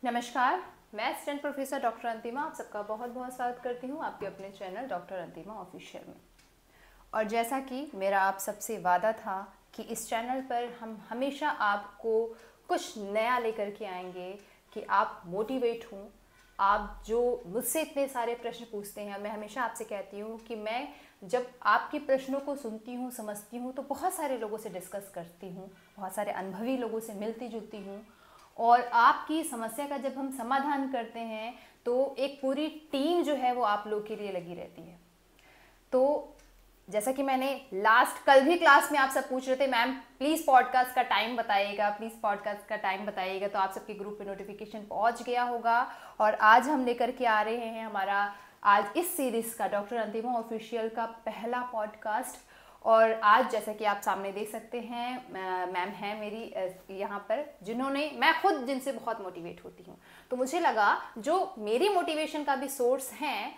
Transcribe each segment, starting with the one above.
नमस्कार, मैं assistant professor doctor अंतिमा आप सबका बहुत बहुत स्वागत करती हूँ आपके अपने चैनल डॉक्टर अंतिमा ऑफिशियल में। और जैसा कि मेरा आप सबसे वादा था कि इस चैनल पर हम हमेशा आपको कुछ नया लेकर के आएंगे कि आप मोटिवेट हों। आप जो मुझसे इतने सारे प्रश्न पूछते हैं, मैं हमेशा आपसे कहती हूँ कि मैं जब आपके प्रश्नों को सुनती हूँ, समझती हूँ, तो बहुत सारे लोगों से डिस्कस करती हूँ, बहुत सारे अनुभवी लोगों से मिलती जुलती हूँ। और आपकी समस्या का जब हम समाधान करते हैं तो एक पूरी टीम जो है वो आप लोग के लिए लगी रहती है। तो जैसा कि मैंने कल भी क्लास में आप सब पूछ रहे थे, मैम प्लीज़ पॉडकास्ट का टाइम बताइएगा, प्लीज़ पॉडकास्ट का टाइम बताइएगा, तो आप सबके ग्रुप पे नोटिफिकेशन पहुंच गया होगा। और आज हम लेकर के आ रहे हैं हमारा आज इस सीरीज़ का डॉक्टर अंतिमा ऑफिशियल का पहला पॉडकास्ट। और आज जैसा कि आप सामने देख सकते हैं, मैम है मेरी यहाँ पर, मैं खुद जिनसे बहुत मोटिवेट होती हूँ। तो मुझे लगा जो मेरी मोटिवेशन का भी सोर्स हैं,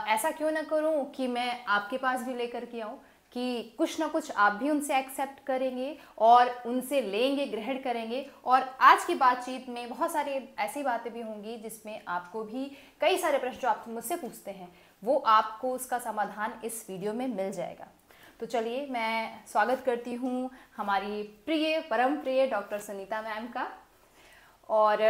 ऐसा क्यों ना करूं कि मैं आपके पास भी लेकर के आऊं कि कुछ ना कुछ आप भी उनसे एक्सेप्ट करेंगे और उनसे लेंगे, ग्रहण करेंगे। और आज की बातचीत में बहुत सारी ऐसी बातें भी होंगी जिसमें आपको भी कई सारे प्रश्न जो आप मुझसे पूछते हैं वो आपको उसका समाधान इस वीडियो में मिल जाएगा। तो चलिए मैं स्वागत करती हूँ हमारी परम प्रिय डॉक्टर सुनीता मैम का। और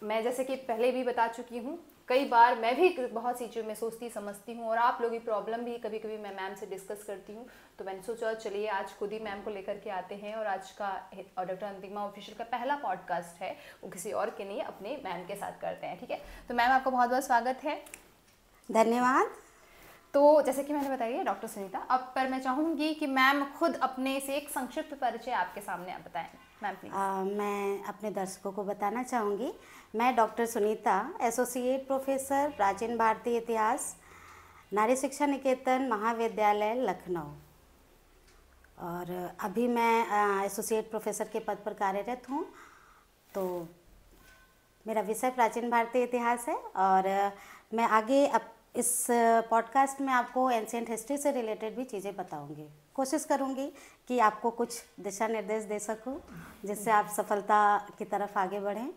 मैं जैसे कि पहले भी बता चुकी हूँ, कई बार मैं भी बहुत सी चीज़ों में सोचती समझती हूँ और आप लोगों की प्रॉब्लम भी कभी कभी मैं मैम से डिस्कस करती हूँ। तो मैंने सोचा चलिए आज खुद ही मैम को लेकर के आते हैं। और आज का डॉक्टर अंतिमा ऑफिशियल का पहला पॉडकास्ट है वो किसी और के नहीं, अपने मैम के साथ करते हैं। ठीक है, तो मैम आपका बहुत बहुत स्वागत है। धन्यवाद। तो जैसे कि मैंने बताया डॉक्टर सुनीता, अब पर मैं चाहूँगी कि मैम खुद अपने से एक संक्षिप्त परिचय आपके सामने आप बताएं मैम प्लीज। मैं अपने दर्शकों को बताना चाहूँगी, मैं डॉक्टर सुनीता, एसोसिएट प्रोफेसर प्राचीन भारतीय इतिहास, नारी शिक्षा निकेतन महाविद्यालय लखनऊ, और अभी मैं एसोसिएट प्रोफेसर के पद पर कार्यरत हूँ। तो मेरा विषय प्राचीन भारतीय इतिहास है और मैं आगे इस पॉडकास्ट में आपको एंशिएंट हिस्ट्री से रिलेटेड भी चीज़ें बताऊंगी। कोशिश करूंगी कि आपको कुछ दिशा निर्देश दे सकूं जिससे आप सफलता की तरफ आगे बढ़ें।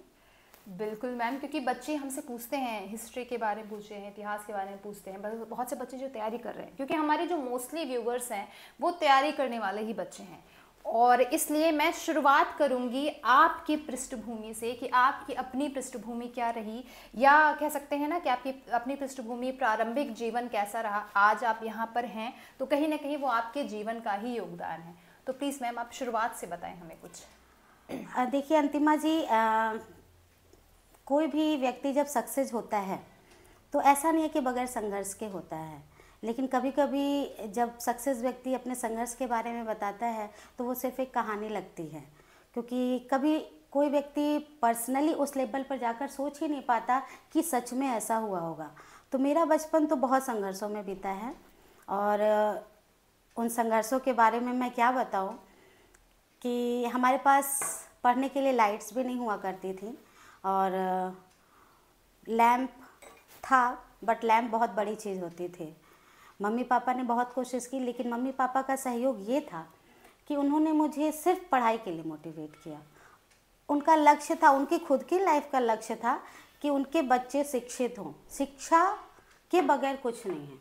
बिल्कुल मैम, क्योंकि बच्चे हमसे पूछते हैं, हिस्ट्री के बारे में पूछते हैं, इतिहास के बारे में पूछते हैं, बहुत से बच्चे जो तैयारी कर रहे हैं, क्योंकि हमारे जो मोस्टली व्यूवर्स हैं वो तैयारी करने वाले ही बच्चे हैं। और इसलिए मैं शुरुआत करूंगी आपकी पृष्ठभूमि से कि आपकी अपनी पृष्ठभूमि क्या रही, या कह सकते हैं ना कि आपकी अपनी पृष्ठभूमि, प्रारंभिक जीवन कैसा रहा, आज आप यहाँ पर हैं तो कहीं ना कहीं वो आपके जीवन का ही योगदान है। तो प्लीज़ मैम आप शुरुआत से बताएं हमें कुछ। देखिए अंतिमा जी, कोई भी व्यक्ति जब सक्सेस होता है तो ऐसा नहीं है कि बगैर संघर्ष के होता है, लेकिन कभी कभी जब सक्सेस व्यक्ति अपने संघर्ष के बारे में बताता है तो वो सिर्फ एक कहानी लगती है, क्योंकि कभी कोई व्यक्ति पर्सनली उस लेवल पर जाकर सोच ही नहीं पाता कि सच में ऐसा हुआ होगा। तो मेरा बचपन तो बहुत संघर्षों में बीता है और उन संघर्षों के बारे में मैं क्या बताऊं कि हमारे पास पढ़ने के लिए लाइट्स भी नहीं हुआ करती थी और लैंप था, बट लैंप बहुत बड़ी चीज़ होती थी। मम्मी पापा ने बहुत कोशिश की, लेकिन मम्मी पापा का सहयोग ये था कि उन्होंने मुझे सिर्फ पढ़ाई के लिए मोटिवेट किया। उनका लक्ष्य था, उनकी खुद की लाइफ का लक्ष्य था कि उनके बच्चे शिक्षित हों, शिक्षा के बगैर कुछ नहीं है।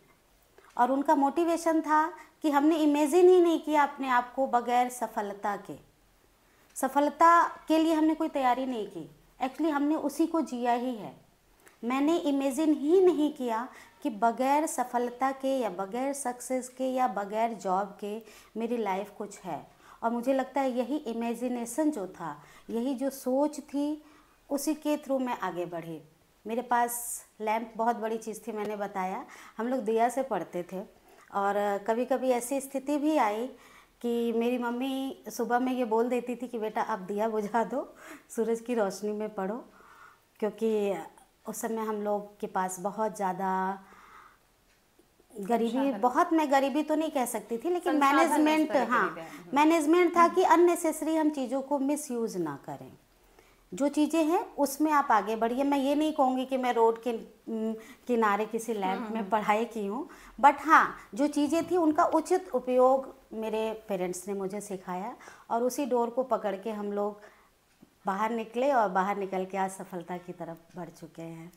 और उनका मोटिवेशन था कि हमने इमेजिन ही नहीं किया अपने आप को बगैर सफलता के। सफलता के लिए हमने कोई तैयारी नहीं की, एक्चुअली हमने उसी को जिया ही है। मैंने इमेजिन ही नहीं किया कि बगैर सफलता के या बगैर सक्सेस के या बगैर जॉब के मेरी लाइफ कुछ है। और मुझे लगता है यही इमेजिनेशन जो था, यही जो सोच थी, उसी के थ्रू मैं आगे बढ़ी। मेरे पास लैंप बहुत बड़ी चीज़ थी, मैंने बताया हम लोग दिया से पढ़ते थे। और कभी कभी ऐसी स्थिति भी आई कि मेरी मम्मी सुबह में ये बोल देती थी कि बेटा आप दिया बुझा दो, सूरज की रोशनी में पढ़ो, क्योंकि उस समय हम लोग के पास बहुत ज़्यादा गरीबी, बहुत, मैं गरीबी तो नहीं कह सकती थी, लेकिन मैनेजमेंट, मैनेजमेंट था कि अननेसेसरी हम चीज़ों को मिसयूज़ ना करें। जो चीज़ें हैं उसमें आप आगे बढ़िए। मैं ये नहीं कहूँगी कि मैं रोड के किनारे किसी लैब में पढ़ाई की हूँ, बट हाँ जो चीज़ें थी उनका उचित उपयोग मेरे पेरेंट्स ने मुझे सिखाया और उसी डोर को पकड़ के हम लोग बाहर निकले और बाहर निकल के आज सफलता की तरफ बढ़ चुके हैं।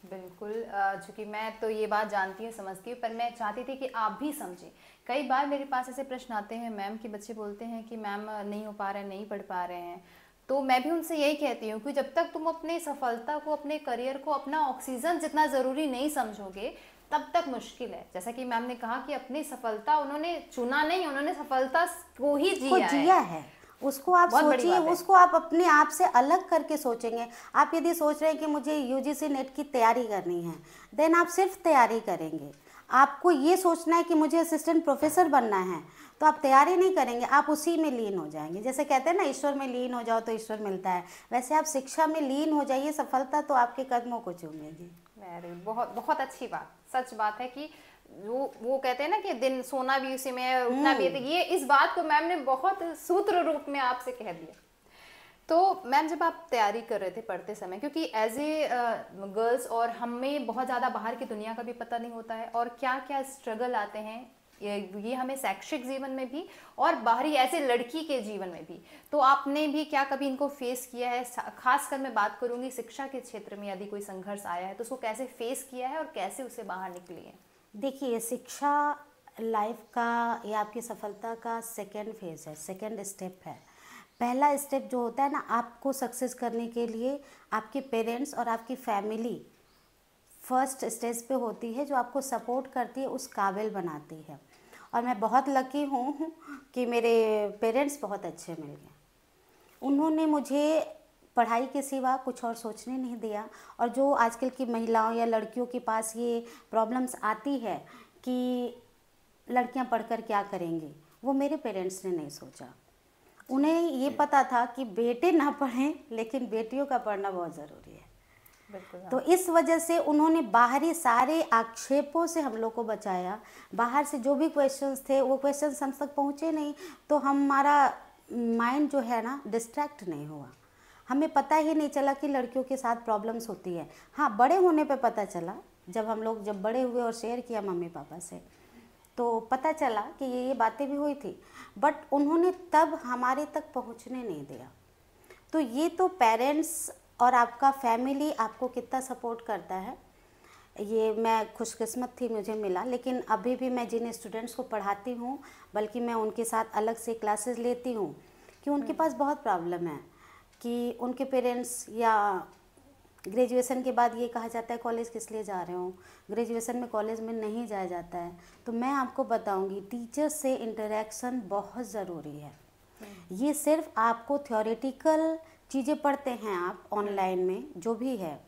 बिल्कुल, चूँकि मैं तो ये बात जानती हूँ, समझती हूँ, पर मैं चाहती थी कि आप भी समझें। कई बार मेरे पास ऐसे प्रश्न आते हैं मैम कि बच्चे बोलते हैं कि मैम नहीं हो पा रहा है, नहीं पढ़ पा रहे हैं। तो मैं भी उनसे यही कहती हूँ कि जब तक तुम अपने सफलता को, अपने करियर को अपना ऑक्सीजन जितना ज़रूरी नहीं समझोगे, तब तक मुश्किल है। जैसा कि मैम ने कहा कि अपनी सफलता उन्होंने चुना नहीं, उन्होंने सफलता को ही को जिया जिया है। है, उसको आप बहुत बड़ी सोचिए, बात है। उसको आप अपने आप से अलग करके सोचेंगे। आप यदि सोच रहे हैं कि मुझे यूजीसी नेट की तैयारी करनी है, देन आप सिर्फ तैयारी करेंगे। आपको ये सोचना है कि मुझे असिस्टेंट प्रोफेसर बनना है, तो आप तैयारी नहीं करेंगे, आप उसी में लीन हो जाएंगे। जैसे कहते हैं ना, ईश्वर में लीन हो जाओ तो ईश्वर मिलता है, वैसे आप शिक्षा में लीन हो जाइए, सफलता तो आपके कदमों को चूमेगी। वेरी, बहुत बहुत अच्छी बात, सच बात है कि वो कहते हैं ना कि दिन सोना भी उसी में है, उठना भी है। तो ये इस बात को मैम ने बहुत सूत्र रूप में आपसे कह दिया। तो मैम, जब आप तैयारी कर रहे थे पढ़ते समय, क्योंकि एज ए गर्ल्स और हमें बहुत ज़्यादा बाहर की दुनिया का भी पता नहीं होता है और क्या क्या स्ट्रगल आते हैं, ये हमें शैक्षिक जीवन में भी और बाहरी ऐसे लड़की के जीवन में भी, तो आपने भी क्या कभी इनको फेस किया है? खासकर मैं बात करूंगी शिक्षा के क्षेत्र में, यदि कोई संघर्ष आया है तो उसको कैसे फेस किया है और कैसे उसे बाहर निकली है? देखिए, शिक्षा लाइफ का या आपकी सफलता का सेकेंड फेज है, सेकेंड स्टेप है। पहला स्टेप जो होता है ना, आपको सक्सेस करने के लिए आपके पेरेंट्स और आपकी फैमिली फर्स्ट स्टेज पे होती है, जो आपको सपोर्ट करती है, उस काबिल बनाती है। और मैं बहुत लकी हूँ कि मेरे पेरेंट्स बहुत अच्छे मिल गए। उन्होंने मुझे पढ़ाई के सिवा कुछ और सोचने नहीं दिया। और जो आजकल की महिलाओं या लड़कियों के पास ये प्रॉब्लम्स आती है कि लड़कियां पढ़कर क्या करेंगी, वो मेरे पेरेंट्स ने नहीं सोचा। उन्हें ये पता था कि बेटे ना पढ़ें, लेकिन बेटियों का पढ़ना बहुत ज़रूरी है। बिल्कुल। तो इस वजह से उन्होंने बाहरी सारे आक्षेपों से हम लोग को बचाया। बाहर से जो भी क्वेश्चंस थे, वो क्वेश्चंस हम तक पहुँचे नहीं, तो हमारा माइंड जो है ना, डिस्ट्रैक्ट नहीं हुआ। हमें पता ही नहीं चला कि लड़कियों के साथ प्रॉब्लम्स होती है। हाँ, बड़े होने पे पता चला, जब बड़े हुए और शेयर किया मम्मी पापा से, तो पता चला कि ये बातें भी हुई थी, बट उन्होंने तब हमारे तक पहुंचने नहीं दिया। तो ये तो पेरेंट्स और आपका फैमिली आपको कितना सपोर्ट करता है, ये मैं खुशकिस्मत थी, मुझे मिला। लेकिन अभी भी मैं जिन स्टूडेंट्स को पढ़ाती हूँ, बल्कि मैं उनके साथ अलग से क्लासेस लेती हूँ, कि उनके पास बहुत प्रॉब्लम है कि उनके पेरेंट्स, या ग्रेजुएशन के बाद ये कहा जाता है कॉलेज किस लिए जा रहे हो, ग्रेजुएशन में कॉलेज में नहीं जाया जाता है। तो मैं आपको बताऊंगी, टीचर्स से इंटरेक्शन बहुत ज़रूरी है। ये सिर्फ आपको थ्योरेटिकल चीज़ें पढ़ते हैं आप ऑनलाइन में, जो भी है,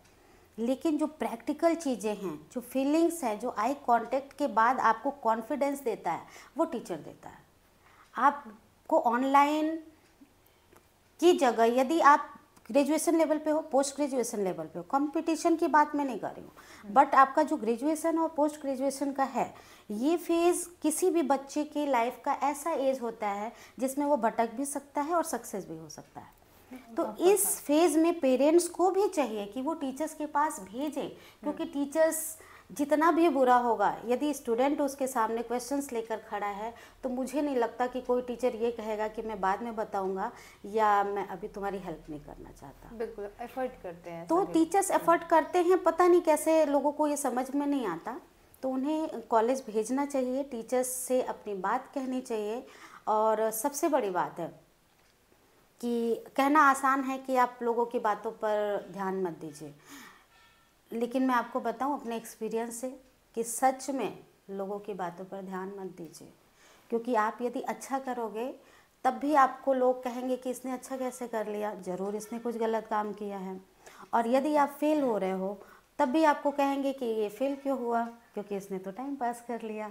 लेकिन जो प्रैक्टिकल चीज़ें हैं, जो फीलिंग्स हैं, जो आई कांटेक्ट के बाद आपको कॉन्फिडेंस देता है, वो टीचर देता है। आपको ऑनलाइन की जगह, यदि आप ग्रेजुएशन लेवल पे हो, पोस्ट ग्रेजुएशन लेवल पे हो, कंपटीशन की बात मैं नहीं कर रही हूँ, बट आपका जो ग्रेजुएशन और पोस्ट ग्रेजुएशन का है, ये फेज़ किसी भी बच्चे की लाइफ का ऐसा एज होता है जिसमें वो भटक भी सकता है और सक्सेस भी हो सकता है। तो इस फेज़ में पेरेंट्स को भी चाहिए कि वो टीचर्स के पास भेजें, क्योंकि टीचर्स जितना भी बुरा होगा, यदि स्टूडेंट उसके सामने क्वेश्चंस लेकर खड़ा है, तो मुझे नहीं लगता कि कोई टीचर ये कहेगा कि मैं बाद में बताऊंगा, या मैं अभी तुम्हारी हेल्प नहीं करना चाहता। बिल्कुल एफर्ट करते हैं, तो टीचर्स एफर्ट करते हैं, पता नहीं कैसे लोगों को ये समझ में नहीं आता। तो उन्हें कॉलेज भेजना चाहिए, टीचर्स से अपनी बात कहनी चाहिए। और सबसे बड़ी बात है कि कहना आसान है कि आप लोगों की बातों पर ध्यान मत दीजिए, लेकिन मैं आपको बताऊं अपने एक्सपीरियंस से कि सच में लोगों की बातों पर ध्यान मत दीजिए, क्योंकि आप यदि अच्छा करोगे तब भी आपको लोग कहेंगे कि इसने अच्छा कैसे कर लिया, ज़रूर इसने कुछ गलत काम किया है। और यदि आप फेल हो रहे हो तब भी आपको कहेंगे कि ये फेल क्यों हुआ, क्योंकि इसने तो टाइम पास कर लिया।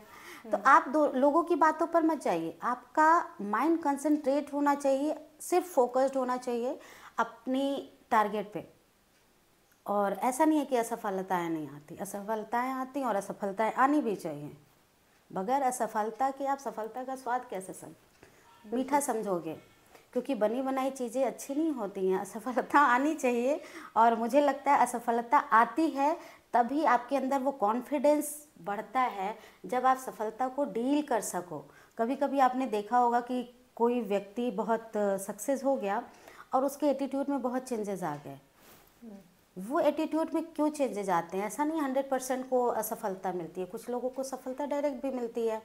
तो आप लोगों की बातों पर मत जाइए, आपका माइंड कंसंट्रेट होना चाहिए, सिर्फ फोकस्ड होना चाहिए अपनी टारगेट पे। और ऐसा नहीं है कि असफलताएं नहीं आती, असफलताएं आती और असफलताएं आनी भी चाहिए। बगैर असफलता के आप सफलता का स्वाद कैसे मीठा समझोगे, क्योंकि बनी बनाई चीज़ें अच्छी नहीं होती हैं। असफलता आनी चाहिए, और मुझे लगता है असफलता आती है तभी आपके अंदर वो कॉन्फिडेंस बढ़ता है, जब आप सफलता को डील कर सको। कभी कभी आपने देखा होगा कि कोई व्यक्ति बहुत सक्सेस हो गया और उसके एटीट्यूड में बहुत चेंजेस आ गए। वो एटीट्यूड में क्यों चेंजेस आते हैं? ऐसा नहीं 100% को असफलता मिलती है, कुछ लोगों को सफलता डायरेक्ट भी मिलती है,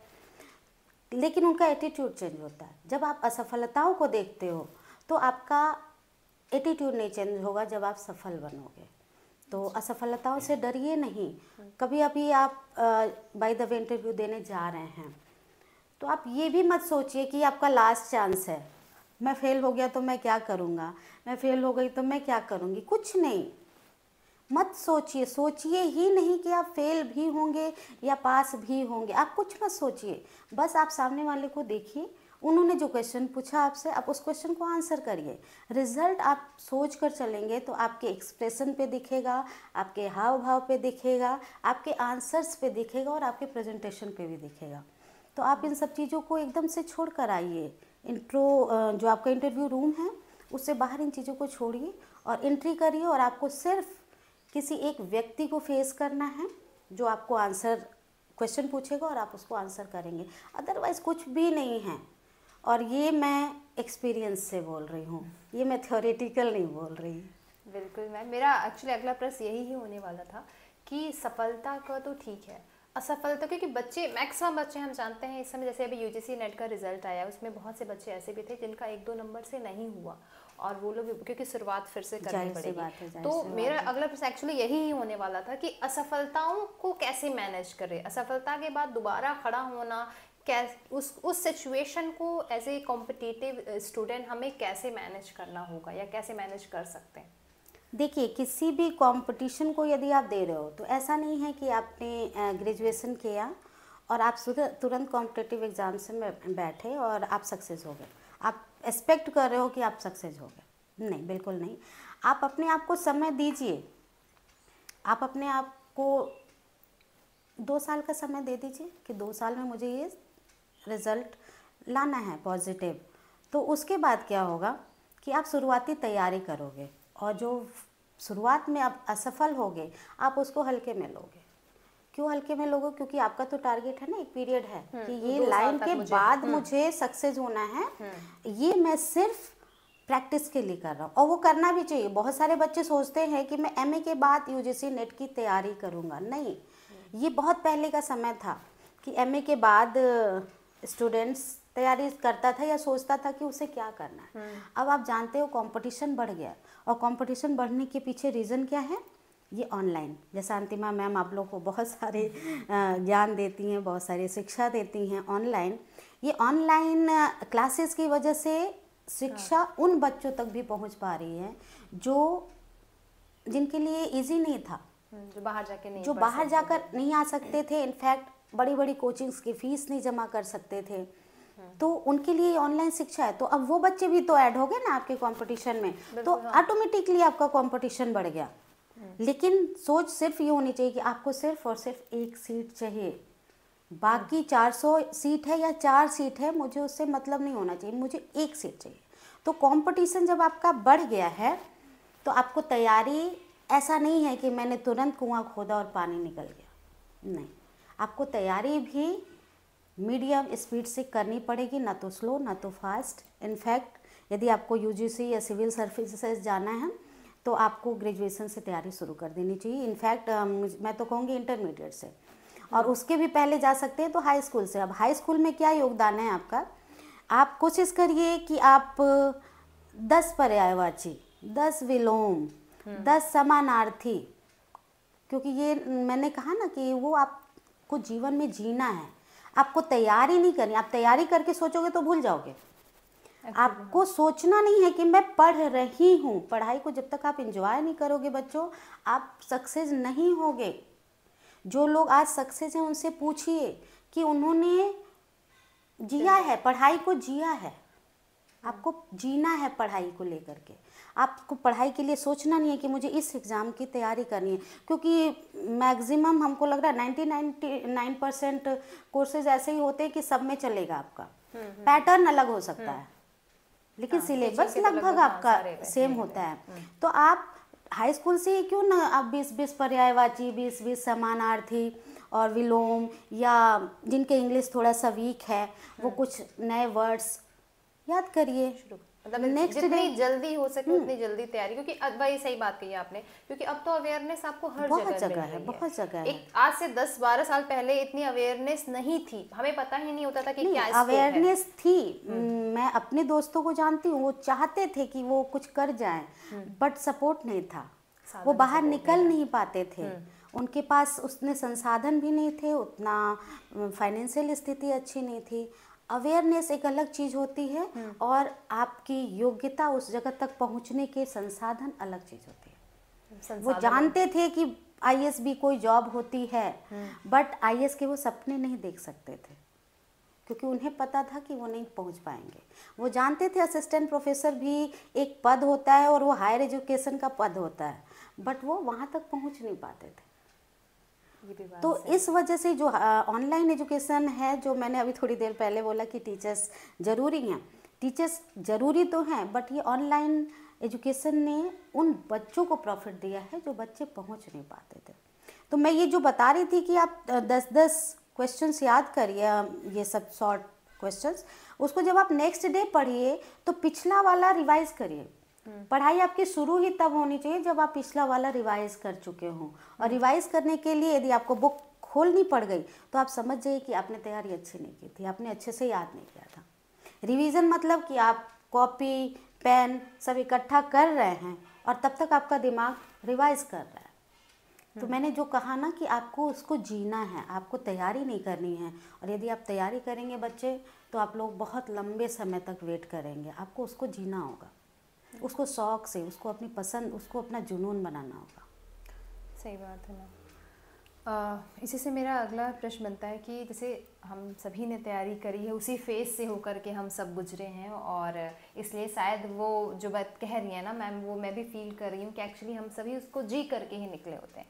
लेकिन उनका एटीट्यूड चेंज होता है। जब आप असफलताओं को देखते हो तो आपका एटीट्यूड नहीं चेंज होगा जब आप सफल बनोगे। तो असफलताओं से डरिए नहीं। कभी अभी आप बाय द वे इंटरव्यू देने जा रहे हैं तो आप ये भी मत सोचिए कि आपका लास्ट चांस है, मैं फेल हो गया तो मैं क्या करूँगा, मैं फेल हो गई तो मैं क्या करूँगी। कुछ नहीं, मत सोचिए, सोचिए ही नहीं कि आप फेल भी होंगे या पास भी होंगे। आप कुछ मत सोचिए, बस आप सामने वाले को देखिए, उन्होंने जो क्वेश्चन पूछा आपसे, आप उस क्वेश्चन को आंसर करिए। रिजल्ट आप सोच कर चलेंगे तो आपके एक्सप्रेशन पे दिखेगा, आपके हाव भाव पे दिखेगा, आपके आंसर्स पे दिखेगा और आपके प्रेजेंटेशन पे भी दिखेगा। तो आप इन सब चीज़ों को एकदम से छोड़ कर आइए। जो आपका इंटरव्यू रूम है उससे बाहर इन चीज़ों को छोड़िए और एंट्री करिए, और आपको सिर्फ किसी एक व्यक्ति को फेस करना है जो आपको आंसर क्वेश्चन पूछेगा और आप उसको आंसर करेंगे, अदरवाइज़ कुछ भी नहीं है। और ये मैं एक्सपीरियंस से बोल रही हूँ, ये मैं थ्योरेटिकल नहीं बोल रही। बिल्कुल मैम, मेरा एक्चुअली अगला प्रश्न यही ही होने वाला था कि सफलता का तो ठीक है, असफलता, क्योंकि बच्चे, मैक्सिमम बच्चे हम जानते हैं इस समय, जैसे अभी यूजीसी नेट का रिजल्ट आया, उसमें बहुत से बच्चे ऐसे भी थे जिनका 1-2 नंबर से नहीं हुआ, और वो लोग क्योंकि शुरुआत फिर से करनी पड़ेगी। तो मेरा अगला प्रश्न एक्चुअली यही ही होने वाला था कि असफलताओं को कैसे मैनेज करें, असफलता के बाद दोबारा खड़ा होना, उस सिचुएशन को एज ए कॉम्पिटिटिव स्टूडेंट हमें कैसे मैनेज करना होगा या कैसे मैनेज कर सकते हैं? देखिए, किसी भी कंपटीशन को यदि आप दे रहे हो तो ऐसा नहीं है कि आपने ग्रेजुएशन किया और आप तुरंत कॉम्पिटिटिव एग्जाम्स में बैठे और आप सक्सेस हो गए, आप एक्सपेक्ट कर रहे हो कि आप सक्सेस हो गए। नहीं, बिल्कुल नहीं। आप अपने आप को समय दीजिए, आप अपने आप को 2 साल का समय दे दीजिए कि 2 साल में मुझे ये रिज़ल्ट लाना है पॉजिटिव। तो उसके बाद क्या होगा कि आप शुरुआती तैयारी करोगे, और जो शुरुआत में आप असफल होगे आप उसको हल्के में लोगे। क्यों हल्के में लोगे? क्योंकि आपका तो टारगेट है ना, एक पीरियड है कि ये लाइन के बाद मुझे सक्सेस होना है, ये मैं सिर्फ प्रैक्टिस के लिए कर रहा हूँ, और वो करना भी चाहिए। बहुत सारे बच्चे सोचते हैं कि मैं एमए के बाद यूजीसी नेट की तैयारी करूँगा। नहीं, ये बहुत पहले का समय था कि एमए के बाद स्टूडेंट्स तैयारी करता था या सोचता था कि उसे क्या करना है। अब आप जानते हो कंपटीशन बढ़ गया, और कंपटीशन बढ़ने के पीछे रीज़न क्या है? ये ऑनलाइन, जैसा अंतिमा मैम आप लोग को बहुत सारे ज्ञान देती हैं, बहुत सारी शिक्षा देती हैं ऑनलाइन। ये ऑनलाइन क्लासेस की वजह से शिक्षा उन बच्चों तक भी पहुंच पा रही है जिनके लिए इजी नहीं था, जो बाहर जाकर नहीं आ सकते थे, इनफैक्ट बड़ी बड़ी कोचिंग्स की फीस नहीं जमा कर सकते थे, तो उनके लिए ऑनलाइन शिक्षा है। तो अब वो बच्चे भी तो ऐड हो गए ना आपके कंपटीशन में, तो ऑटोमेटिकली आपका कंपटीशन बढ़ गया। लेकिन सोच सिर्फ ये होनी चाहिए कि आपको सिर्फ और सिर्फ एक सीट चाहिए, बाकी 400 सीट है या 4 सीट है, मुझे उससे मतलब नहीं होना चाहिए, मुझे एक सीट चाहिए। तो कंपटीशन जब आपका बढ़ गया है तो आपको तैयारी, ऐसा नहीं है कि मैंने तुरंत कुआं खोदा और पानी निकल गया, नहीं, आपको तैयारी भी मीडियम स्पीड से करनी पड़ेगी, ना तो स्लो ना तो फास्ट। इनफैक्ट यदि आपको यूजीसी या सिविल सर्विसेज जाना है तो आपको ग्रेजुएशन से तैयारी शुरू कर देनी चाहिए। इनफैक्ट मैं तो कहूँगी इंटरमीडिएट से, और उसके भी पहले जा सकते हैं तो हाई स्कूल से। अब हाई स्कूल में क्या योगदान है आपका? आप कोशिश करिए कि आप 10 पर्यायवाची, 10 विलोम, 10 समानार्थी, क्योंकि ये मैंने कहा ना कि वो आपको जीवन में जीना है, आपको तैयारी नहीं करनी। आप तैयारी करके सोचोगे तो भूल जाओगे। आपको सोचना नहीं है कि मैं पढ़ रही हूँ। पढ़ाई को जब तक आप एंजॉय नहीं करोगे बच्चों, आप सक्सेस नहीं होगे। जो लोग आज सक्सेस हैं उनसे पूछिए कि उन्होंने जिया है, पढ़ाई को जिया है। आपको जीना है पढ़ाई को लेकर के। आपको पढ़ाई के लिए सोचना नहीं है कि मुझे इस एग्ज़ाम की तैयारी करनी है, क्योंकि मैक्सिमम हमको लग रहा है 99% कोर्सेज ऐसे ही होते हैं कि सब में चलेगा आपका। पैटर्न अलग हो सकता है लेकिन सिलेबस लगभग आपका सेम होता है। तो आप हाई स्कूल से क्यों ना आप 20-20 पर्यायवाची, 20-20 समानार्थी और विलोम, या जिनके इंग्लिश थोड़ा सा वीक है वो कुछ नए वर्ड्स याद करिए। मतलब नेक्स्ट जितनी जल्दी हो सके उतनी जल्दी तैयारी, क्योंकि भाई सही बात कही आपने, क्योंकि अब तो अवेयरनेस आपको हर बहुत जगह मिल जगह रही है, बहुत जगह है। एक आज से 10-12 साल पहले इतनी अवेयरनेस नहीं थी, हमें पता ही नहीं होता था कि नहीं, क्या स्कोप है। अवेयरनेस थी। मैं अपने दोस्तों को जानती हूँ, वो चाहते थे कि वो कुछ कर जाएं, बट सपोर्ट नहीं था। वो बाहर निकल नहीं पाते थे, उनके पास उतने संसाधन भी नहीं थे, उतना फाइनेंशियल स्थिति अच्छी नहीं थी। अवेयरनेस एक अलग चीज़ होती है और आपकी योग्यता उस जगह तक पहुंचने के संसाधन अलग चीज़ होती है। वो जानते थे कि आईएएस भी कोई जॉब होती है, बट आईएएस के वो सपने नहीं देख सकते थे, क्योंकि उन्हें पता था कि वो नहीं पहुंच पाएंगे। वो जानते थे असिस्टेंट प्रोफेसर भी एक पद होता है और वो हायर एजुकेशन का पद होता है, बट वो वहाँ तक पहुंच नहीं पाते थे। तो इस वजह से जो ऑनलाइन एजुकेशन है, जो मैंने अभी थोड़ी देर पहले बोला कि टीचर्स ज़रूरी हैं, टीचर्स ज़रूरी तो हैं, बट ये ऑनलाइन एजुकेशन ने उन बच्चों को प्रॉफिट दिया है जो बच्चे पहुंच नहीं पाते थे। तो मैं ये जो बता रही थी कि आप 10-10 क्वेश्चंस याद करिए, ये सब शॉर्ट क्वेश्चंस, उसको जब आप नेक्स्ट डे पढ़िए तो पिछला वाला रिवाइज करिए। पढ़ाई आपकी शुरू ही तब होनी चाहिए जब आप पिछला वाला रिवाइज कर चुके हों। और रिवाइज करने के लिए यदि आपको बुक खोलनी पड़ गई तो आप समझ जाइए कि आपने तैयारी अच्छी नहीं की थी, आपने अच्छे से याद नहीं किया था। रिवीजन मतलब कि आप कॉपी पेन सब इकट्ठा कर रहे हैं और तब तक आपका दिमाग रिवाइज कर रहा है। तो मैंने जो कहा ना कि आपको उसको जीना है, आपको तैयारी नहीं करनी है। और यदि आप तैयारी करेंगे बच्चे, तो आप लोग बहुत लंबे समय तक वेट करेंगे। आपको उसको जीना होगा, उसको शौक से, उसको अपनी पसंद, उसको अपना जुनून बनाना होगा। सही बात है मैम। इसी से मेरा अगला प्रश्न बनता है कि जैसे हम सभी ने तैयारी करी है, उसी फेज से होकर के हम सब गुजरे हैं, और इसलिए शायद वो जो बात कह रही है ना मैम, वो मैं भी फील कर रही हूँ कि एक्चुअली हम सभी उसको जी करके ही निकले होते हैं।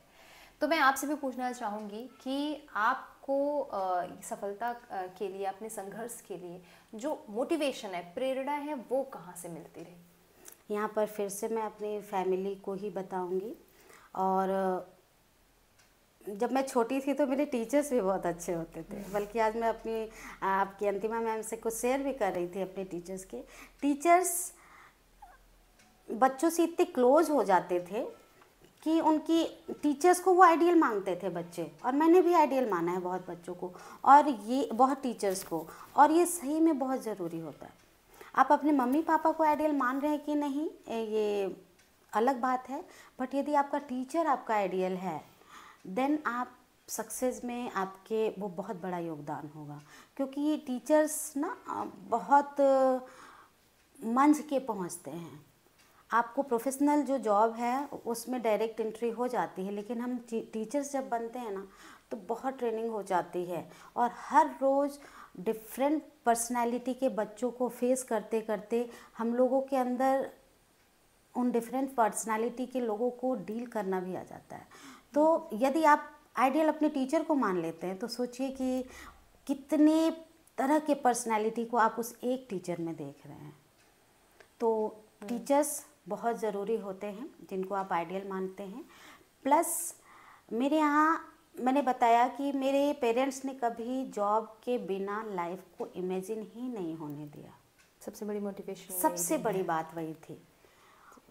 तो मैं आपसे भी पूछना चाहूँगी कि आपको सफलता के लिए, अपने संघर्ष के लिए जो मोटिवेशन है, प्रेरणा है, वो कहाँ से मिलती रही? यहाँ पर फिर से मैं अपनी फैमिली को ही बताऊँगी। और जब मैं छोटी थी तो मेरे टीचर्स भी बहुत अच्छे होते थे, बल्कि आज मैं अपनी आपकी अंतिमा मैम से कुछ शेयर भी कर रही थी अपने टीचर्स के। टीचर्स बच्चों से इतने क्लोज हो जाते थे कि उनकी टीचर्स को वो आइडियल मांगते थे बच्चे, और मैंने भी आइडियल माना है बहुत बच्चों को, और ये बहुत टीचर्स को, और ये सही में बहुत ज़रूरी होता है। आप अपने मम्मी पापा को आइडियल मान रहे हैं कि नहीं, ये अलग बात है, बट यदि आपका टीचर आपका आइडियल है, देन आप सक्सेस में आपके वो बहुत बड़ा योगदान होगा। क्योंकि ये टीचर्स ना बहुत मंझ के पहुंचते हैं। आपको प्रोफेशनल जो जॉब है उसमें डायरेक्ट एंट्री हो जाती है, लेकिन हम टीचर्स जब बनते हैं ना तो बहुत ट्रेनिंग हो जाती है, और हर रोज़ डिफरेंट पर्सनालिटी के बच्चों को फेस करते करते हम लोगों के अंदर उन डिफरेंट पर्सनालिटी के लोगों को डील करना भी आ जाता है। तो यदि आप आइडियल अपने टीचर को मान लेते हैं तो सोचिए कि कितने तरह के पर्सनालिटी को आप उस एक टीचर में देख रहे हैं। तो टीचर्स बहुत ज़रूरी होते हैं जिनको आप आइडियल मानते हैं। प्लस मेरे यहाँ मैंने बताया कि मेरे पेरेंट्स ने कभी जॉब के बिना लाइफ को इमेजिन ही नहीं होने दिया। सबसे बड़ी मोटिवेशन, सबसे बड़ी बात वही थी।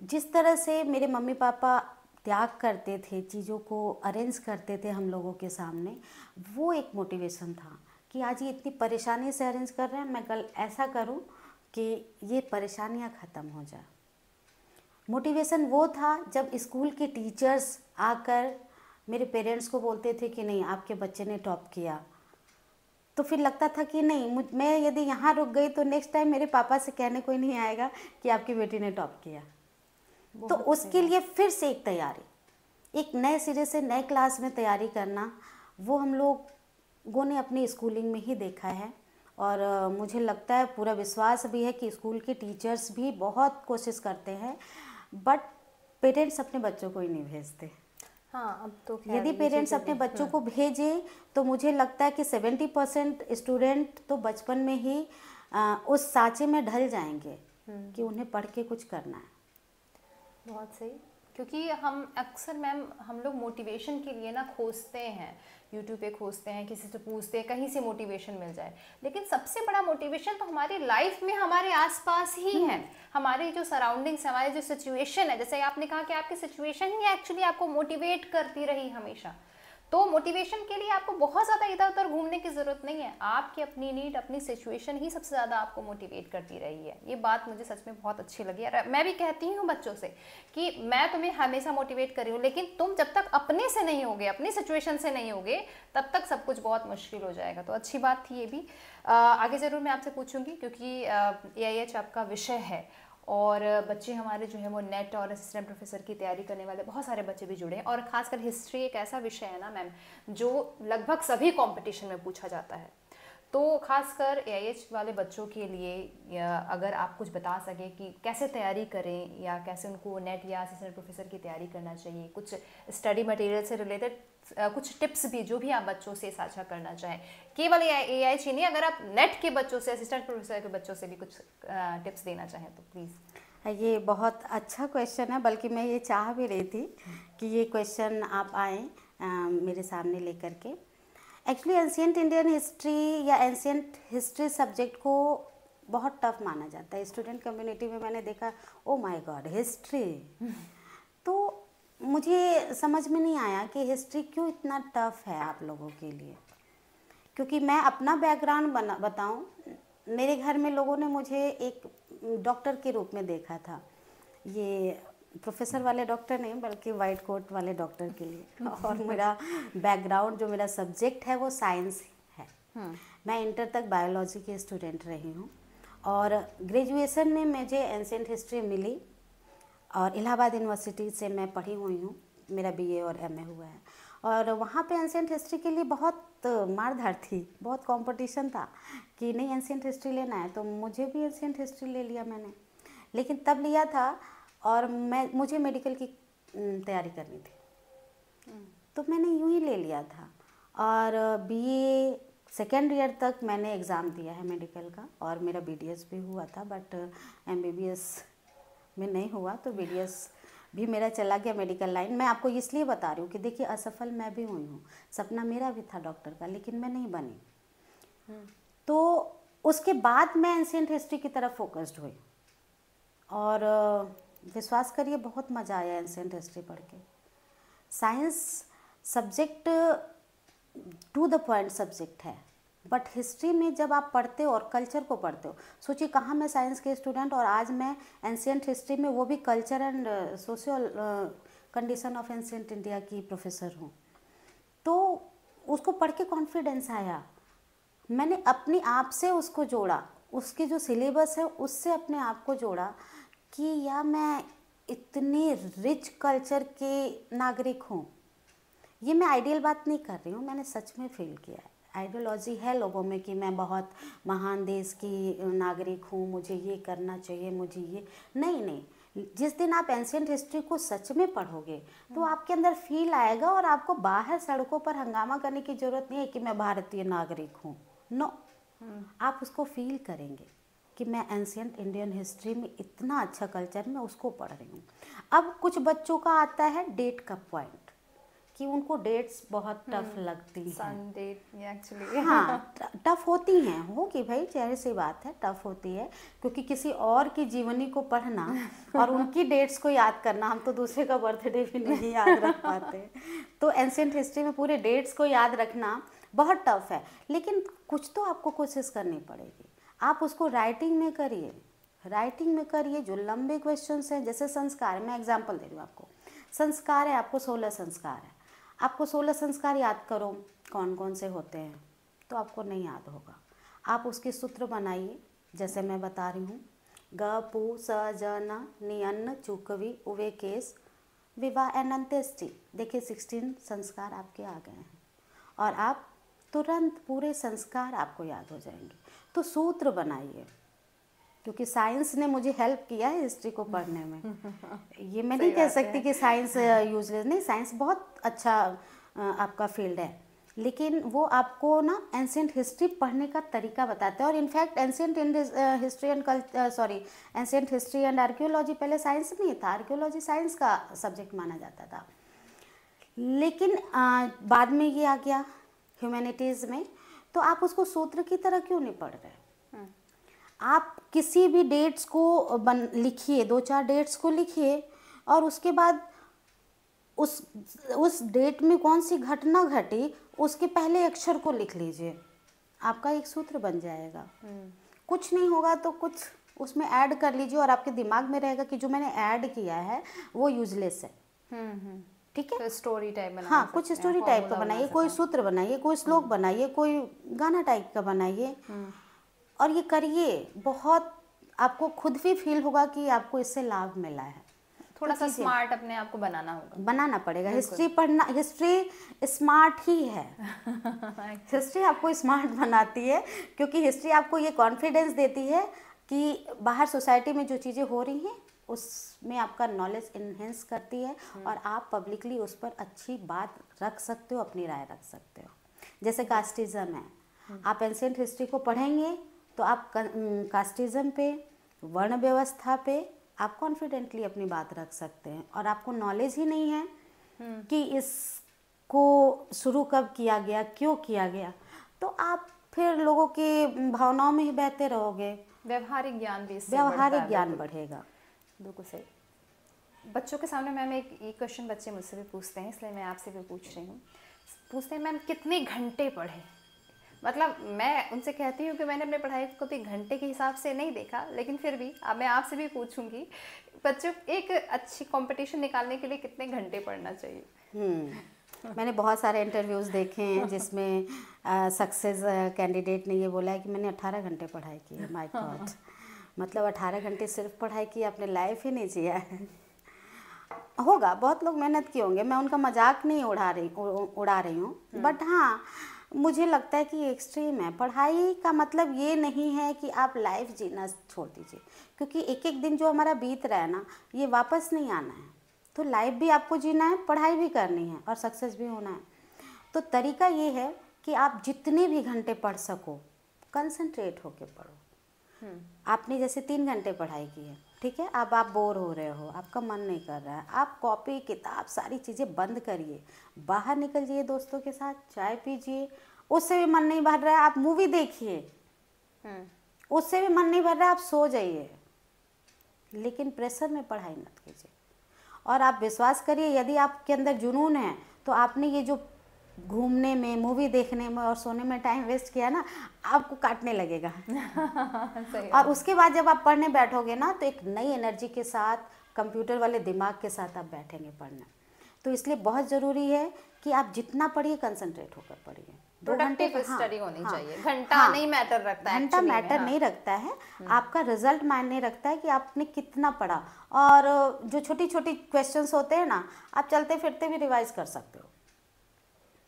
जिस तरह से मेरे मम्मी पापा त्याग करते थे, चीज़ों को अरेंज करते थे हम लोगों के सामने, वो एक मोटिवेशन था कि आज ये इतनी परेशानी से अरेंज कर रहे हैं, मैं कल ऐसा करूं कि ये परेशानियां ख़त्म हो जाए। मोटिवेशन वो था जब स्कूल के टीचर्स आकर मेरे पेरेंट्स को बोलते थे कि नहीं आपके बच्चे ने टॉप किया, तो फिर लगता था कि नहीं, मैं यदि यहाँ रुक गई तो नेक्स्ट टाइम मेरे पापा से कहने कोई नहीं आएगा कि आपकी बेटी ने टॉप किया। तो उसके लिए फिर से एक तैयारी, एक नए सिरे से नए क्लास में तैयारी करना, वो हम लोगों ने अपनी स्कूलिंग में ही देखा है। और मुझे लगता है, पूरा विश्वास भी है कि स्कूल के टीचर्स भी बहुत कोशिश करते हैं, बट पेरेंट्स अपने बच्चों को ही नहीं भेजते। हाँ, अब तो यदि पेरेंट्स अपने बच्चों को भेजे तो मुझे लगता है कि 70% स्टूडेंट तो बचपन में ही उस सांचे में ढल जाएंगे कि उन्हें पढ़ के कुछ करना है। बहुत सही। क्योंकि हम अक्सर मैम हम लोग मोटिवेशन के लिए ना खोजते हैं, यूट्यूब पे खोजते हैं, किसी से पूछते हैं, कहीं से मोटिवेशन मिल जाए, लेकिन सबसे बड़ा मोटिवेशन तो हमारी लाइफ में हमारे आसपास ही है, हमारे जो सराउंडिंग्स, हमारे जो सिचुएशन है। जैसे आपने कहा कि आपकी सिचुएशन ही एक्चुअली आपको मोटिवेट करती रही हमेशा, तो मोटिवेशन के लिए आपको बहुत ज़्यादा इधर उधर घूमने की ज़रूरत नहीं है, आपकी अपनी नीड, अपनी सिचुएशन ही सबसे ज़्यादा आपको मोटिवेट करती रही है। ये बात मुझे सच में बहुत अच्छी लगी। और मैं भी कहती हूँ बच्चों से कि मैं तुम्हें हमेशा मोटिवेट कर रही हूँ, लेकिन तुम जब तक अपने से नहीं होगे, अपनी सिचुएशन से नहीं होगे, तब तक सब कुछ बहुत मुश्किल हो जाएगा। तो अच्छी बात थी ये भी। आगे ज़रूर मैं आपसे पूछूंगी, क्योंकि AIH आपका विषय है और बच्चे हमारे जो है वो नेट और असिस्टेंट प्रोफेसर की तैयारी करने वाले बहुत सारे बच्चे भी जुड़े हैं, और ख़ासकर हिस्ट्री एक ऐसा विषय है ना मैम जो लगभग सभी कंपटीशन में पूछा जाता है। तो खासकर AIH वाले बच्चों के लिए अगर आप कुछ बता सकें कि कैसे तैयारी करें, या कैसे उनको नेट या असिस्टेंट प्रोफेसर की तैयारी करना चाहिए, कुछ स्टडी मटेरियल से रिलेटेड कुछ टिप्स भी जो भी आप बच्चों से साझा करना चाहें, केवल AIH ही नहीं, अगर आप नेट के बच्चों से, असिस्टेंट प्रोफेसर के बच्चों से भी कुछ टिप्स देना चाहें तो प्लीज़। ये बहुत अच्छा क्वेश्चन है, बल्कि मैं ये चाह भी रही थी कि ये क्वेश्चन आप आए मेरे सामने लेकर के। एक्चुअली एंशिएंट इंडियन हिस्ट्री या एंशिएंट हिस्ट्री सब्जेक्ट को बहुत टफ माना जाता है स्टूडेंट कम्युनिटी में। मैंने देखा, ओ माय गॉड, हिस्ट्री। तो मुझे समझ में नहीं आया कि हिस्ट्री क्यों इतना टफ है आप लोगों के लिए। क्योंकि मैं अपना बैकग्राउंड बताऊं, मेरे घर में लोगों ने मुझे एक डॉक्टर के रूप में देखा था। ये प्रोफेसर वाले डॉक्टर नहीं, बल्कि वाइट कोट वाले डॉक्टर के लिए। और मेरा बैकग्राउंड, जो मेरा सब्जेक्ट है वो साइंस है। मैं इंटर तक बायोलॉजी की स्टूडेंट रही हूँ, और ग्रेजुएशन में मुझे एंशिएंट हिस्ट्री मिली, और इलाहाबाद यूनिवर्सिटी से मैं पढ़ी हुई हूँ। मेरा BA और MA हुआ है, और वहाँ पे एंशिएंट हिस्ट्री के लिए बहुत मारधाड़ थी, बहुत कंपटीशन था कि नहीं एंशिएंट हिस्ट्री लेना है, तो मुझे भी एंशिएंट हिस्ट्री ले लिया मैंने। लेकिन तब लिया था, और मुझे मेडिकल की तैयारी करनी थी, तो मैंने यूँ ही ले लिया था। और BA सेकेंड ईयर तक मैंने एग्ज़ाम दिया है मेडिकल का, और मेरा BDS भी हुआ था, बट MBBS में नहीं हुआ, तो BDS भी मेरा चला गया मेडिकल लाइन। मैं आपको इसलिए बता रही हूँ कि देखिए, असफल मैं भी हुई हूँ, सपना मेरा भी था डॉक्टर का, लेकिन मैं नहीं बनी। तो उसके बाद मैं एंशिएंट हिस्ट्री की तरफ फोकस्ड हुई, और विश्वास करिए बहुत मज़ा आया एंशिएंट हिस्ट्री पढ़ के। Science subject to the point subject है, बट हिस्ट्री में जब आप पढ़ते हो और कल्चर को पढ़ते हो, सोचिए कहाँ मैं साइंस के स्टूडेंट, और आज मैं एंशिएंट हिस्ट्री में, वो भी culture and social condition of ancient India की प्रोफेसर हूँ। तो उसको पढ़ के कॉन्फिडेंस आया, मैंने अपने आप से उसको जोड़ा, उसके जो सिलेबस है उससे अपने आप को जोड़ा कि या मैं इतनी रिच कल्चर के नागरिक हूँ। ये मैं आइडियल बात नहीं कर रही हूँ, मैंने सच में फील किया है। आइडियोलॉजी है लोगों में कि मैं बहुत महान देश की नागरिक हूँ, मुझे ये करना चाहिए, मुझे ये नहीं। जिस दिन आप एंशिएंट हिस्ट्री को सच में पढ़ोगे तो आपके अंदर फील आएगा, और आपको बाहर सड़कों पर हंगामा करने की ज़रूरत नहीं है कि मैं भारतीय नागरिक हूँ। नो, आप उसको फील करेंगे कि मैं एंशिएंट इंडियन हिस्ट्री में इतना अच्छा कल्चर, मैं उसको पढ़ रही हूँ। अब कुछ बच्चों का आता है डेट का पॉइंट, कि उनको डेट्स बहुत टफ लगती हैं। सन डेट एक्चुअली हाँ, टफ होती हैं, होगी भाई, चेहरे से बात है, टफ होती है, क्योंकि किसी और की जीवनी को पढ़ना और उनकी डेट्स को याद करना, हम तो दूसरे का बर्थडे भी नहीं याद रख पाते, तो एंशिएंट हिस्ट्री में पूरे डेट्स को याद रखना बहुत टफ है। लेकिन कुछ तो आपको कोशिश करनी पड़ेगी, आप उसको राइटिंग में करिए, राइटिंग में करिए। जो लंबे क्वेश्चंस हैं, जैसे संस्कार, मैं एग्जांपल दे रही हूँ आपको। संस्कार है, आपको 16 संस्कार है, आपको 16 संस्कार याद करो कौन कौन से होते हैं, तो आपको नहीं याद होगा। आप उसके सूत्र बनाइए, जैसे मैं बता रही हूँ, ग पु स ज न नि अन्न चुकवी उवे केस विवाह एंड अंत्येष्टि। देखिए 16 संस्कार आपके आ गए हैं, और आप तुरंत पूरे संस्कार आपको याद हो जाएंगे। तो सूत्र बनाइए, क्योंकि साइंस ने मुझे हेल्प किया है हिस्ट्री को पढ़ने में। ये मैं नहीं कह सकती कि साइंस यूजलेस नहीं, साइंस बहुत अच्छा आपका फील्ड है, लेकिन वो आपको ना एंशियंट हिस्ट्री पढ़ने का तरीका बताते हैं। और in fact ancient history and ancient history and archaeology पहले साइंस नहीं था, आर्कियोलॉजी साइंस का सब्जेक्ट माना जाता था, लेकिन बाद में ये आ गया ह्यूमैनिटीज़ में। तो आप उसको सूत्र की तरह क्यों नहीं पढ़ रहे? आप किसी भी डेट्स को लिखिए, 2-4 डेट्स को लिखिए, और उसके बाद उस डेट में कौन सी घटना घटी उसके पहले अक्षर को लिख लीजिए, आपका एक सूत्र बन जाएगा। कुछ नहीं होगा तो कुछ उसमें ऐड कर लीजिए, और आपके दिमाग में रहेगा कि जो मैंने ऐड किया है वो यूजलेस है। ठीक है, तो स्टोरी टाइप बना, हाँ, कुछ स्टोरी टाइप का बनाइए, कोई सूत्र बनाइए, कोई श्लोक बनाइए, कोई गाना टाइप का बनाइए, और ये करिए। बहुत आपको खुद भी फील होगा कि आपको इससे लाभ मिला है। थोड़ा सा स्मार्ट अपने आप को बनाना होगा, बनाना पड़ेगा। हिस्ट्री पढ़ना, हिस्ट्री स्मार्ट ही है। हिस्ट्री आपको स्मार्ट बनाती है, क्योंकि हिस्ट्री आपको ये कॉन्फिडेंस देती है कि बाहर सोसाइटी में जो चीज़ें हो रही हैं उसमें आपका नॉलेज इन्हेंस करती है, और आप पब्लिकली उस पर अच्छी बात रख सकते हो, अपनी राय रख सकते हो। जैसे कास्टिज़म है, आप एंशियंट हिस्ट्री को पढ़ेंगे तो आप कास्टिज़म पे, वर्ण व्यवस्था पे आप कॉन्फिडेंटली अपनी बात रख सकते हैं। और आपको नॉलेज ही नहीं है कि इसको शुरू कब किया गया, क्यों किया गया, तो आप फिर लोगों की भावनाओं में ही बहते रहोगे। व्यवहारिक ज्ञान भी इससे व्यवहारिक ज्ञान बढ़ेगा। बिल्कुल सही। बच्चों के सामने मैम एक क्वेश्चन बच्चे मुझसे भी पूछते हैं, इसलिए मैं आपसे भी पूछ रही हूँ। पूछते हैं मैम कितने घंटे पढ़े? मतलब मैं उनसे कहती हूँ कि मैंने अपने पढ़ाई को कभी घंटे के हिसाब से नहीं देखा, लेकिन फिर भी अब मैं आपसे भी पूछूंगी, बच्चों एक अच्छी कंपटीशन निकालने के लिए कितने घंटे पढ़ना चाहिए? मैंने बहुत सारे इंटरव्यूज़ देखे हैं जिसमें सक्सेस कैंडिडेट ने ये बोला है कि मैंने 18 घंटे पढ़ाई की है। माय गॉड, मतलब 18 घंटे सिर्फ पढ़ाई की, अपने लाइफ ही नहीं जिया है। होगा, बहुत लोग मेहनत किए होंगे, मैं उनका मजाक नहीं उड़ा रही हूँ, बट हाँ, मुझे लगता है कि एक्सट्रीम है। पढ़ाई का मतलब ये नहीं है कि आप लाइफ जीना छोड़ दीजिए, क्योंकि एक एक दिन जो हमारा बीत रहा है ना, ये वापस नहीं आना है। तो लाइफ भी आपको जीना है, पढ़ाई भी करनी है, और सक्सेस भी होना है। तो तरीका ये है कि आप जितने भी घंटे पढ़ सको, कंसंट्रेट होके पढ़ो। आपने जैसे 3 घंटे पढ़ाई की है, ठीक है, अब आप बोर हो रहे हो, आपका मन नहीं कर रहा है, आप कॉपी किताब सारी चीज़ें बंद करिए, बाहर निकल जाइए, दोस्तों के साथ चाय पीजिए। उससे भी मन नहीं भर रहा है, आप मूवी देखिए। उससे भी मन नहीं भर रहा है, आप सो जाइए, लेकिन प्रेशर में पढ़ाई मत कीजिए। और आप विश्वास करिए, यदि आपके अंदर जुनून है तो आपने ये जो घूमने में, मूवी देखने में और सोने में टाइम वेस्ट किया ना, आपको काटने लगेगा। और उसके बाद जब आप पढ़ने बैठोगे ना, तो एक नई एनर्जी के साथ, कंप्यूटर वाले दिमाग के साथ आप बैठेंगे पढ़ने। तो इसलिए बहुत ज़रूरी है कि आप जितना पढ़िए कंसंट्रेट होकर पढ़िए। 2 घंटे स्टडी होनी चाहिए। घंटा नहीं मैटर रखता है, घंटा मैटर नहीं रखता है, आपका रिजल्ट मायने रखता है कि आपने कितना पढ़ा। और जो छोटी छोटी क्वेश्चंस होते हैं ना, आप चलते फिरते भी रिवाइज कर सकते हो।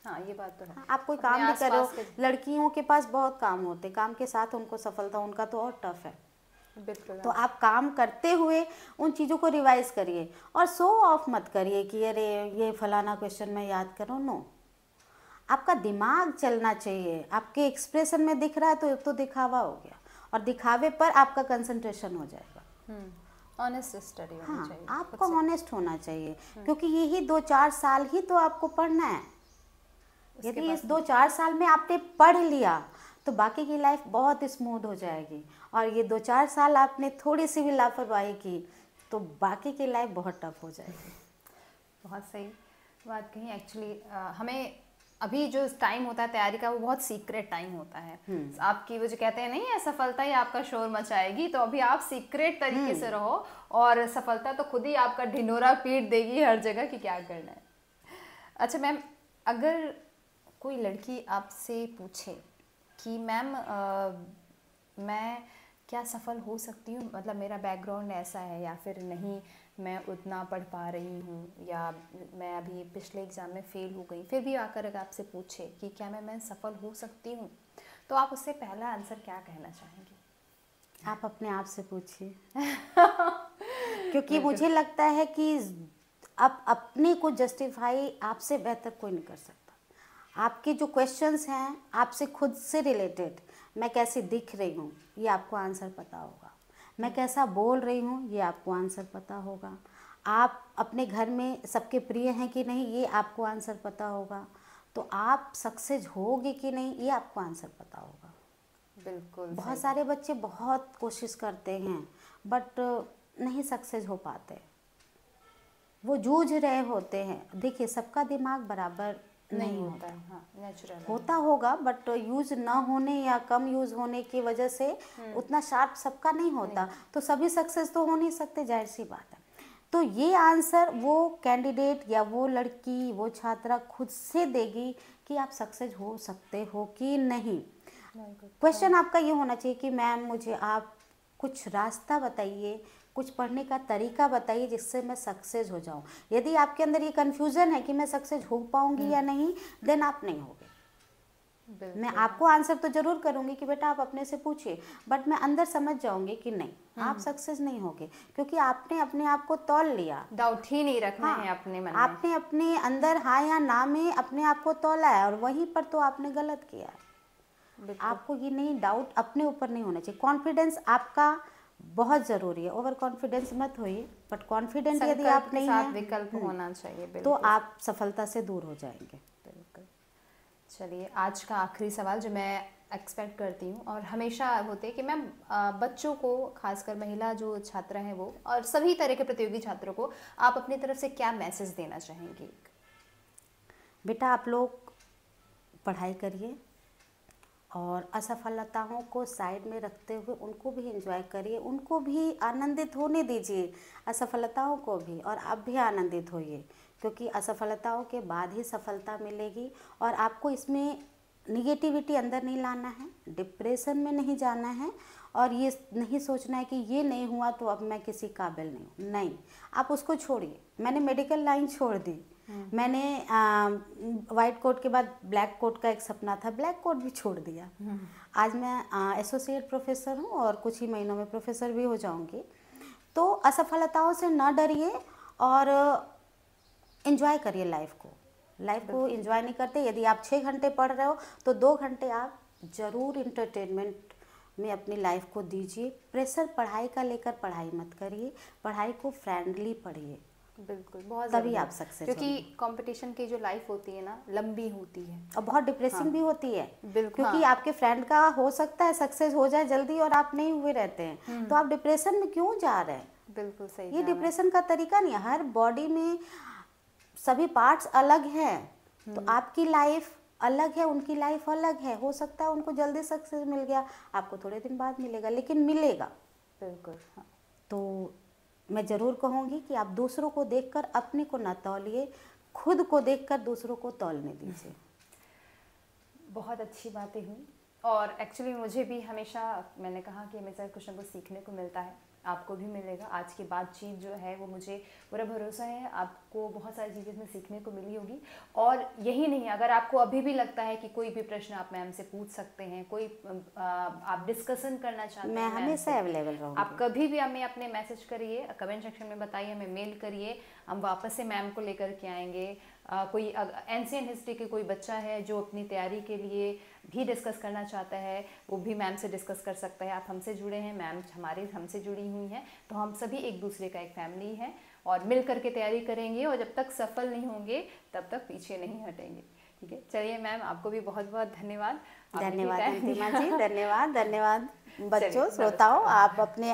हाँ, ये बात तो है। आप कोई काम भी कर रहे हो, लड़कियों के पास बहुत काम होते, काम के साथ उनको सफलता, उनका तो और टफ है। बिल्कुल। तो आप काम करते हुए उन चीज़ों को रिवाइज करिए, और शो ऑफ मत करिए कि अरे ये फलाना क्वेश्चन मैं याद करूँ। नो, आपका दिमाग चलना चाहिए। आपके एक्सप्रेशन में दिख रहा है तो दिखावा हो गया, और दिखावे पर आपका कंसंट्रेशन हो जाएगा। ऑनेस्ट स्टडी होनी चाहिए। आपको ऑनेस्ट होना चाहिए, क्योंकि यही 2-4 साल ही तो आपको पढ़ना है। यदि इस 2-4 साल में आपने पढ़ लिया तो बाकी की लाइफ बहुत स्मूथ हो जाएगी, और ये 2-4 साल आपने थोड़ी सी भी लापरवाही की तो बाकी की लाइफ बहुत टफ हो जाएगी। बहुत सही बात कही। एक्चुअली हमें अभी जो टाइम होता है तैयारी का, वो बहुत सीक्रेट टाइम होता है। आपकी वो जो कहते हैं नहीं है, सफलता ही आपका शोर मचाएगी, तो अभी आप सीक्रेट तरीके से रहो, और सफलता तो खुद ही आपका ढिंढोरा पीट देगी हर जगह कि क्या करना है। अच्छा मैम, अगर कोई लड़की आपसे पूछे कि मैम मैं क्या सफल हो सकती हूँ, मतलब मेरा बैकग्राउंड ऐसा है, या फिर नहीं मैं उतना पढ़ पा रही हूँ, या मैं अभी पिछले एग्ज़ाम में फ़ेल हो गई, फिर भी आकर अगर आपसे पूछे कि क्या मैं सफल हो सकती हूँ, तो आप उससे पहला आंसर क्या कहना चाहेंगी? आप अपने आप से पूछिए। क्योंकि मुझे लगता है कि आप अपने को जस्टिफाई आपसे बेहतर कोई नहीं कर सकता। आपके जो क्वेश्चंस हैं आपसे खुद से रिलेटेड, मैं कैसी दिख रही हूँ ये आपको आंसर पता होगा, मैं कैसा बोल रही हूँ ये आपको आंसर पता होगा, आप अपने घर में सबके प्रिय हैं कि नहीं ये आपको आंसर पता होगा, तो आप सक्सेस होगे कि नहीं ये आपको आंसर पता होगा। बिल्कुल बहुत सही। सारे बच्चे बहुत कोशिश करते हैं बट नहीं सक्सेस हो पाते, वो जूझ रहे होते हैं। देखिए सबका दिमाग बराबर नहीं होता है, हाँ नेचुरल होता होगा बट यूज ना होने या कम यूज होने की वजह से उतना शार्प सबका नहीं होता, तो सभी सक्सेस तो हो नहीं सकते, जाहिर सी बात है। तो ये आंसर वो कैंडिडेट या वो लड़की वो छात्रा खुद से देगी कि आप सक्सेस हो सकते हो कि नहीं। क्वेश्चन आपका ये होना चाहिए कि मैम मुझे आप कुछ रास्ता बताइए, कुछ पढ़ने का तरीका बताइए जिससे मैं सक्सेस हो जाऊं। यदि आपके अंदर ये कन्फ्यूज़न है कि मैं सक्सेस हो पाऊंगी या नहीं, देन आप नहीं होगे। मैं आपको आंसर तो जरूर करूंगी कि बेटा आप अपने से पूछिए, बट मैं अंदर समझ जाऊंगी कि नहीं आप सक्सेस नहीं होगे, क्योंकि आपने अपने आप को तौल लिया। डाउट ही नहीं रखना हाँ, है अपने मन में। आपने अपने अंदर हाँ या ना में अपने आप को तौला है और वहीं पर तो आपने गलत किया है। आपको ये नहीं डाउट अपने ऊपर नहीं होना चाहिए। कॉन्फिडेंस आपका बहुत ज़रूरी है, ओवर कॉन्फिडेंस मत होइए, बट कॉन्फिडेंट यदि आप नहीं है विकल्प होना चाहिए, तो आप सफलता से दूर हो जाएंगे। बिल्कुल। चलिए आज का आखिरी सवाल जो मैं एक्सपेक्ट करती हूँ और हमेशा होते हैं कि मैम बच्चों को, खासकर महिला जो छात्र हैं वो और सभी तरह के प्रतियोगी छात्रों को आप अपनी तरफ से क्या मैसेज देना चाहेंगी? बेटा आप लोग पढ़ाई करिए और असफलताओं को साइड में रखते हुए उनको भी एंजॉय करिए, उनको भी आनंदित होने दीजिए, असफलताओं को भी, और आप भी आनंदित होइए, क्योंकि असफलताओं के बाद ही सफलता मिलेगी। और आपको इसमें निगेटिविटी अंदर नहीं लाना है, डिप्रेशन में नहीं जाना है और ये नहीं सोचना है कि ये नहीं हुआ तो अब मैं किसी काबिल नहीं हूँ। नहीं, आप उसको छोड़िए। मैंने मेडिकल लाइन छोड़ दी, मैंने वाइट कोट के बाद ब्लैक कोट का एक सपना था, ब्लैक कोट भी छोड़ दिया। आज मैं एसोसिएट प्रोफेसर हूँ और कुछ ही महीनों में प्रोफेसर भी हो जाऊँगी। तो असफलताओं से ना डरिए और एंजॉय करिए लाइफ को एंजॉय नहीं करते, यदि आप 6 घंटे पढ़ रहे हो तो 2 घंटे आप ज़रूर इंटरटेनमेंट में अपनी लाइफ को दीजिए। प्रेशर पढ़ाई का लेकर पढ़ाई मत करिए, पढ़ाई को फ्रेंडली पढ़िए। बिल्कुल, बहुत तभी आप सक्सेस, क्योंकि कंपटीशन की जो लाइफ होती है ना लंबी होती है और बहुत डिप्रेसिंग भी होती है। बिल्कुल, क्योंकि आपके फ्रेंड का हो सकता है सक्सेस हो जाए जल्दी और आप नहीं हुए रहते हैं, तो आप डिप्रेशन में क्यों जा रहे हैं? बिल्कुल सही। ये डिप्रेशन का तरीका नहीं है। हर बॉडी में सभी पार्ट्स अलग हैं, तो आपकी लाइफ अलग है, उनकी लाइफ अलग है। हो सकता है उनको जल्दी सक्सेस मिल गया, आपको थोड़े दिन बाद मिलेगा, लेकिन मिलेगा। बिल्कुल हाँ। तो मैं ज़रूर कहूँगी कि आप दूसरों को देखकर अपने को न तौलिए, खुद को देखकर दूसरों को तौलने दीजिए। बहुत अच्छी बातें हुई और एक्चुअली मुझे भी हमेशा, मैंने कहा कि हमेशा कुछ ना कुछ सीखने को मिलता है, आपको भी मिलेगा। आज की बातचीत जो है वो मुझे पूरा भरोसा है आपको बहुत सारी चीज़ें इसमें सीखने को मिली होगी। और यही नहीं, अगर आपको अभी भी लगता है कि कोई भी प्रश्न आप मैम से पूछ सकते हैं, कोई आप डिस्कशन करना चाहते हैं, मैं हमेशा अवेलेबल रहूँगी। आप कभी भी हमें अपने मैसेज करिए, कमेंट सेक्शन में बताइए, हमें मेल करिए, हम वापस से मैम को लेकर के आएंगे। कोई एंशिएंट हिस्ट्री के कोई बच्चा है जो अपनी तैयारी के लिए भी डिस्कस करना चाहता है, वो भी मैम से डिस्कस कर सकता है। आप हमसे जुड़े हैं, मैम हमारे हमसे जुड़ी हुई हैं, तो हम सभी एक दूसरे का एक फैमिली है और मिल करके तैयारी करेंगे और जब तक सफल नहीं होंगे तब तक पीछे नहीं हटेंगे। ठीक है, चलिए मैम आपको भी बहुत बहुत धन्यवाद। धन्यवाद अंतिमा जी, धन्यवाद। धन्यवाद बच्चों, श्रोताओं, आप अपने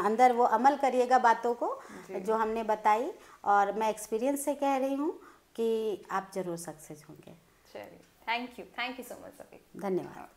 अंदर वो अमल करिएगा बातों को जो हमने बताई, और मैं एक्सपीरियंस से कह रही हूँ कि आप जरूर सक्सेस होंगे। चलिए, थैंक यू सो मच सभी। धन्यवाद।